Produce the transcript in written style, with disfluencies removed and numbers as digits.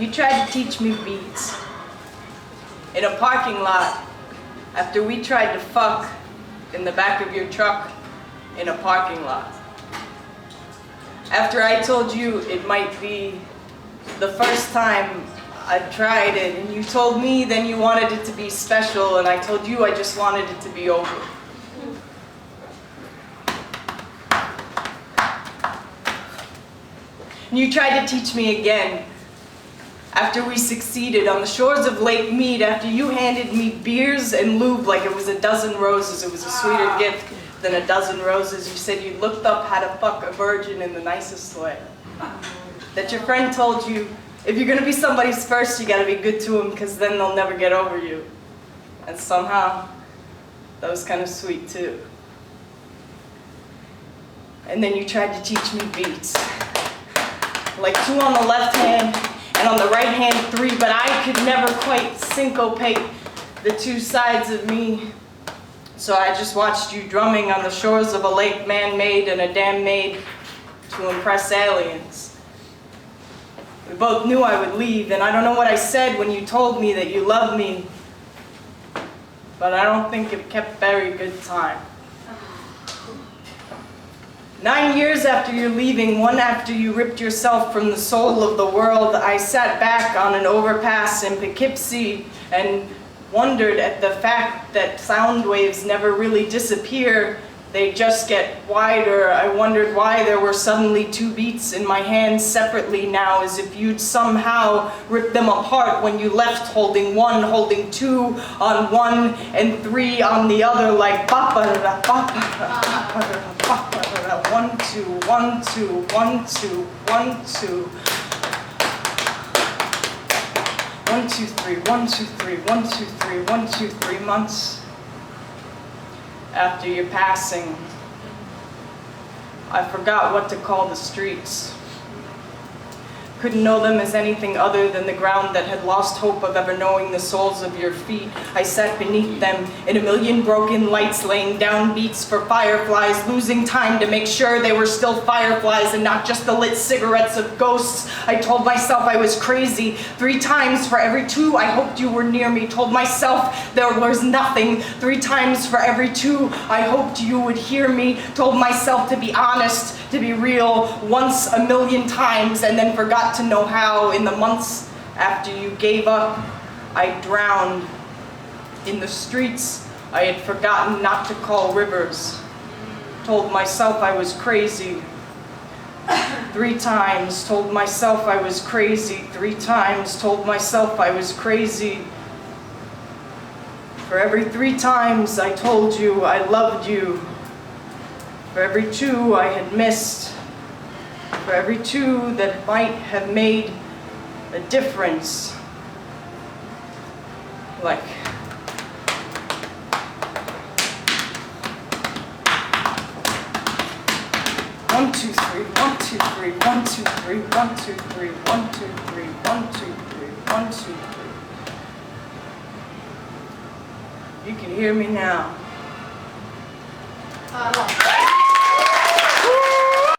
You tried to teach me beats in a parking lot after we tried to fuck in the back of your truck in a parking lot. After I told you it might be the first time I tried it, and you told me then you wanted it to be special, and I told you I just wanted it to be over. And you tried to teach me again after we succeeded on the shores of Lake Mead, after you handed me beers and lube like it was a dozen roses. It was a sweeter gift than a dozen roses. You said you looked up how to fuck a virgin in the nicest way. That your friend told you, if you're gonna be somebody's first, you gotta be good to them because then they'll never get over you. And somehow, that was kind of sweet too. And then you tried to teach me beats. Like 2 on the left hand and on the right hand 3, but I could never quite syncopate the 2 sides of me. So I just watched you drumming on the shores of a lake man-made and a dam made to impress aliens. We both knew I would leave, and I don't know what I said when you told me that you loved me, but I don't think it kept very good time. 9 years after you're leaving, one after you ripped yourself from the soul of the world, I sat back on an overpass in Poughkeepsie and wondered at the fact that sound waves never really disappear, they just get wider. I wondered why there were suddenly 2 beats in my hands separately now, as if you'd somehow ripped them apart when you left, holding 1, holding 2 on one and 3 on the other, like ba-ba-da, ba-ba-da, ba-ba-da, ba-ba-da, 1, 2, 1, 2, 1, 2, 1, 2. 1, 2, 3, 1, 2, 3, 1, 2, 3, 1, 2, 3 months after your passing, I forgot what to call the streets. Couldn't know them as anything other than the ground that had lost hope of ever knowing the soles of your feet. I sat beneath them in a million broken lights, laying down beats for fireflies, losing time to make sure they were still fireflies and not just the lit cigarettes of ghosts. I told myself I was crazy 3 times for every 2 I hoped you were near me. Told myself there was nothing 3 times for every 2 I hoped you would hear me. Told myself to be honest, to be real once a million times, and then forgot to know how. In the months after you gave up, I drowned in the streets I had forgotten not to call rivers. Told myself I was crazy 3 times. Told myself I was crazy 3 times. Told myself I was crazy. For every 3 times I told you I loved you. For every 2 I had missed. For every 2 that might have made a difference. Like one, 2, 3, 1, 2, 3, 1, 2, 3, 1, 2, 3, 1, 2, 3, 1, 2, 3, 1, 2, 3. You can hear me now.